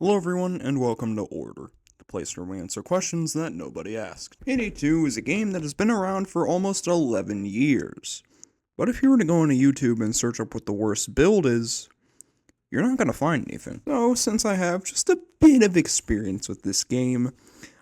Hello everyone, and welcome to Order, the place where we answer questions that nobody asked. Payday 2 is a game that has been around for almost 11 years. But if you were to go into YouTube and search up what the worst build is, you're not going to find anything. So, since I have just a bit of experience with this game,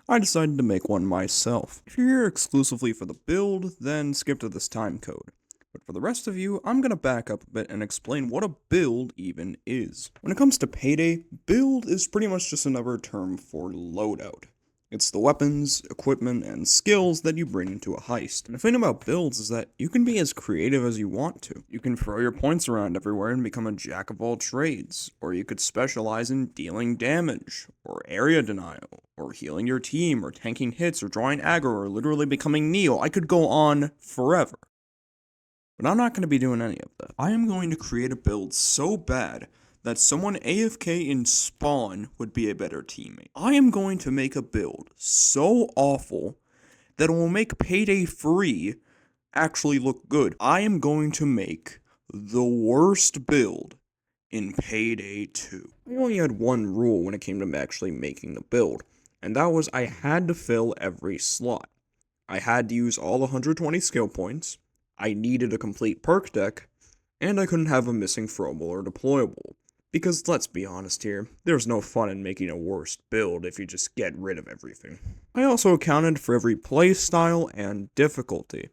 I decided to make one myself. If you're here exclusively for the build, then skip to this time code. But for the rest of you, I'm going to back up a bit and explain what a build even is. When it comes to Payday, build is pretty much just another term for loadout. It's the weapons, equipment, and skills that you bring into a heist. And the thing about builds is that you can be as creative as you want to. You can throw your points around everywhere and become a jack of all trades, or you could specialize in dealing damage, or area denial, or healing your team, or tanking hits, or drawing aggro, or literally becoming Neo. I could go on forever. But I'm not going to be doing any of that. I am going to create a build so bad that someone AFK in spawn would be a better teammate. I am going to make a build so awful that it will make Payday 3 actually look good. I am going to make the worst build in Payday 2. I only had one rule when it came to actually making the build, and that was I had to fill every slot. I had to use all 120 skill points. I needed a complete perk deck, and I couldn't have a missing throwable or deployable. Because let's be honest here, there's no fun in making a worst build if you just get rid of everything. I also accounted for every playstyle and difficulty.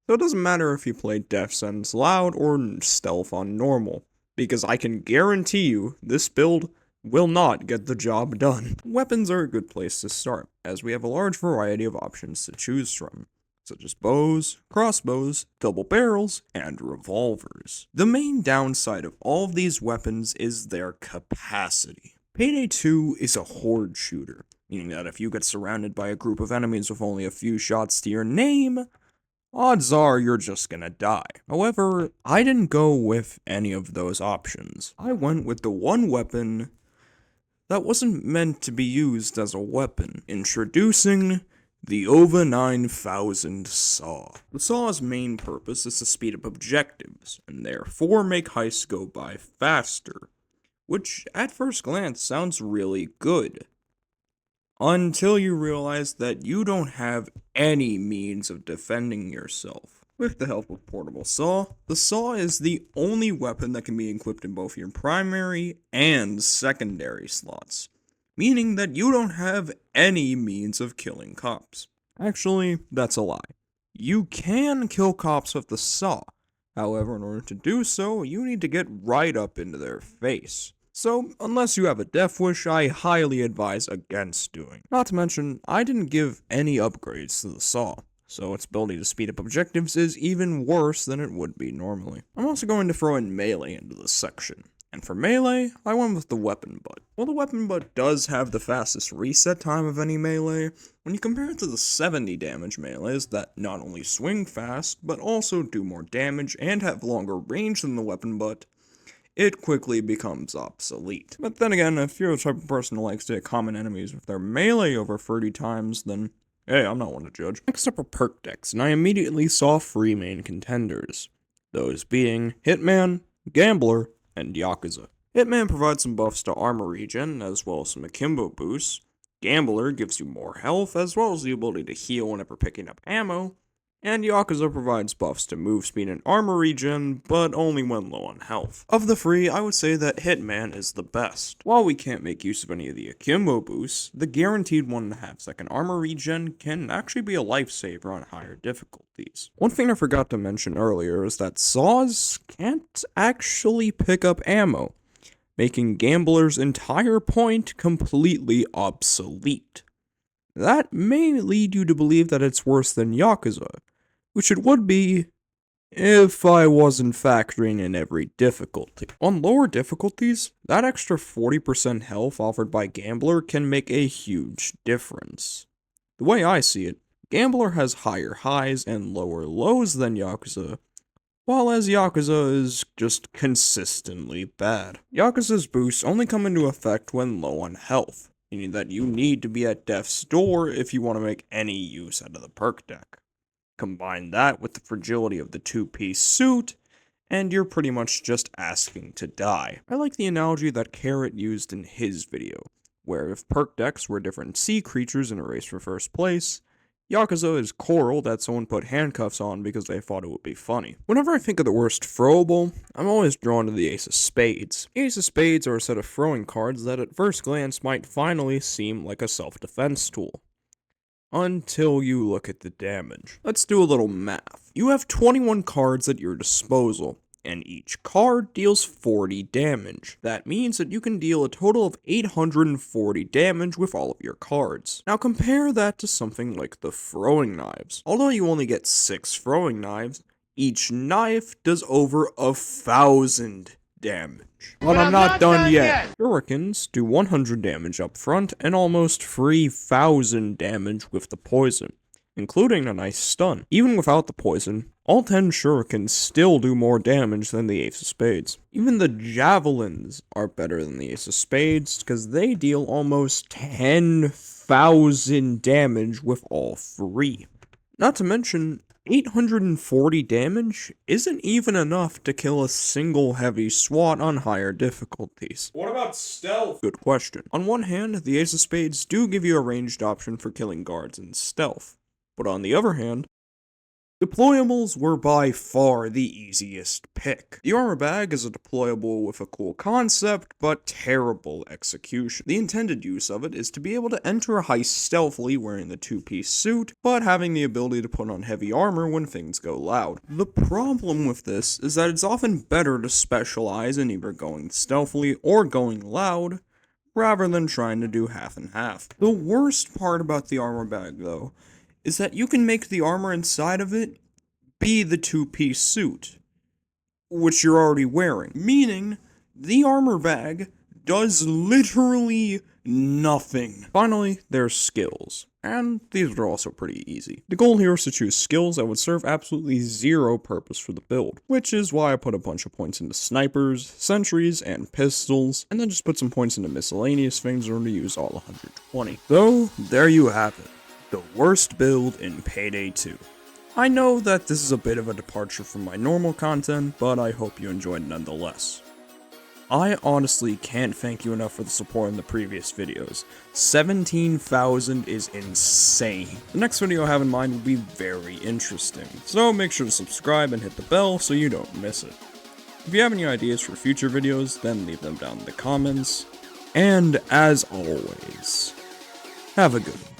So it doesn't matter if you play Death Sentence Loud or Stealth on Normal, because I can guarantee you this build will not get the job done. Weapons are a good place to start, as we have a large variety of options to choose from, such as bows, crossbows, double barrels, and revolvers. The main downside of all of these weapons is their capacity. Payday 2 is a horde shooter, meaning that if you get surrounded by a group of enemies with only a few shots to your name, odds are you're just gonna die. However, I didn't go with any of those options. I went with the one weapon that wasn't meant to be used as a weapon. Introducing the OVA 9000 Saw. The Saw's main purpose is to speed up objectives, and therefore make heists go by faster, which at first glance sounds really good. Until you realize that you don't have any means of defending yourself. With the help of Portable Saw, the Saw is the only weapon that can be equipped in both your primary and secondary slots, meaning that you don't have any means of killing cops. Actually, that's a lie. You can kill cops with the Saw. However, in order to do so, you need to get right up into their face. So, unless you have a death wish, I highly advise against doing. Not to mention, I didn't give any upgrades to the Saw, so its ability to speed up objectives is even worse than it would be normally. I'm also going to throw in melee into this section. And for melee, I went with the weapon butt. While the weapon butt does have the fastest reset time of any melee, when you compare it to the 70 damage melees that not only swing fast, but also do more damage and have longer range than the weapon butt, it quickly becomes obsolete. But then again, if you're the type of person who likes to hit common enemies with their melee over 30 times, then hey, I'm not one to judge. Next up are Perk Decks, and I immediately saw 3 main contenders. Those being Hitman, Gambler, and Yakuza. Hitman provides some buffs to armor regen, as well as some akimbo boosts. Gambler gives you more health, as well as the ability to heal whenever picking up ammo. And Yakuza provides buffs to move speed and armor regen, but only when low on health. Of the 3, I would say that Hitman is the best. While we can't make use of any of the akimbo boosts, the guaranteed 1.5 second armor regen can actually be a lifesaver on higher difficulties. One thing I forgot to mention earlier is that Saws can't actually pick up ammo, making Gambler's entire point completely obsolete. That may lead you to believe that it's worse than Yakuza, which it would be if I wasn't factoring in every difficulty. On lower difficulties, that extra 40% health offered by Gambler can make a huge difference. The way I see it, Gambler has higher highs and lower lows than Yakuza, while as Yakuza is just consistently bad. Yakuza's boosts only come into effect when low on health, meaning that you need to be at death's door if you want to make any use out of the perk deck. Combine that with the fragility of the 2-piece suit, and you're pretty much just asking to die. I like the analogy that Carrot used in his video, where if Perk Decks were different sea creatures in a race for first place, Yakuza is coral that someone put handcuffs on because they thought it would be funny. Whenever I think of the worst throwable, I'm always drawn to the Ace of Spades. Ace of Spades are a set of throwing cards that at first glance might finally seem like a self-defense tool. Until you look at the damage. Let's do a little math. You have 21 cards at your disposal, and each card deals 40 damage. That means that you can deal a total of 840 damage with all of your cards. Now compare that to something like the throwing knives. Although you only get 6 throwing knives, each knife does over 1,000 damage. But I'm not done yet. Shurikens do 100 damage up front and almost 3,000 damage with the poison, including a nice stun. Even without the poison, all 10 shurikens still do more damage than the Ace of Spades. Even the javelins are better than the Ace of Spades because they deal almost 10,000 damage with all 3. Not to mention, 840 damage isn't even enough to kill a single heavy SWAT on higher difficulties. What about stealth? Good question. On one hand, the Ace of Spades do give you a ranged option for killing guards in stealth. But on the other hand, deployables were by far the easiest pick. The armor bag is a deployable with a cool concept, but terrible execution. The intended use of it is to be able to enter a heist stealthily wearing the 2-piece suit, but having the ability to put on heavy armor when things go loud. The problem with this is that it's often better to specialize in either going stealthily or going loud, rather than trying to do half and half. The worst part about the armor bag, though, is that you can make the armor inside of it be the 2-piece suit, which you're already wearing. Meaning, the armor bag does literally nothing. Finally, there's skills, and these are also pretty easy. The goal here is to choose skills that would serve absolutely zero purpose for the build, which is why I put a bunch of points into snipers, sentries, and pistols, and then just put some points into miscellaneous things in order to use all 120. So, there you have it. The worst build in Payday 2. I know that this is a bit of a departure from my normal content, but I hope you enjoyed nonetheless. I honestly can't thank you enough for the support in the previous videos. 17,000 is insane. The next video I have in mind will be very interesting, so make sure to subscribe and hit the bell so you don't miss it. If you have any ideas for future videos, then leave them down in the comments. And as always, have a good one.